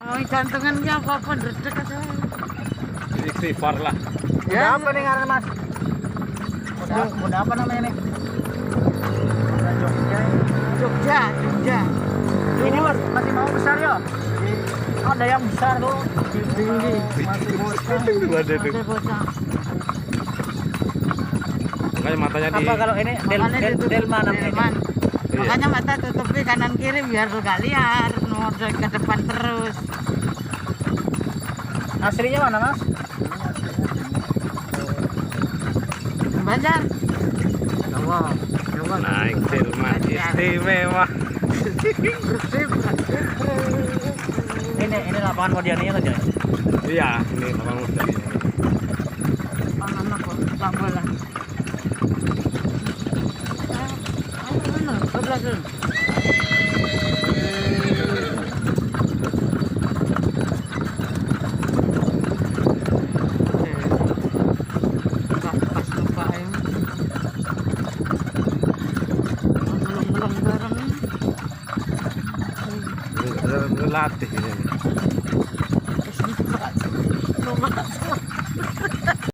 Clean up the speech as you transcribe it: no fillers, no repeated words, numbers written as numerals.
Oh, jantungannya apa-apa ndredeg aja. Istighfar lah. Udah apa nih ngaran mas? Udah apa namanya nih? Udah Jogja. Jogja, Jogja. Ini mas masih mau besar ya? Ada yang besar tuh. Tinggi. Masih bocah. Ada tuh. Masih bocah. Makanya matanya di. Apa kalau ini Makanya ditutup Delman namanya? delman. Iya. Makanya mata tutupi kanan kiri biar gak liar, nomor ke depan terus. Aslinya mana mas? Banjar. Jawa, Jawa. Naik delman istimewa. Ini lapangan Modianinya saja. Iya, ini memang udah ini. Anak kok tambalan. Ayo mana? Sebelah sana. Pas lupa ayo. Belum bareng. Relatif ini. Terus ini lupa.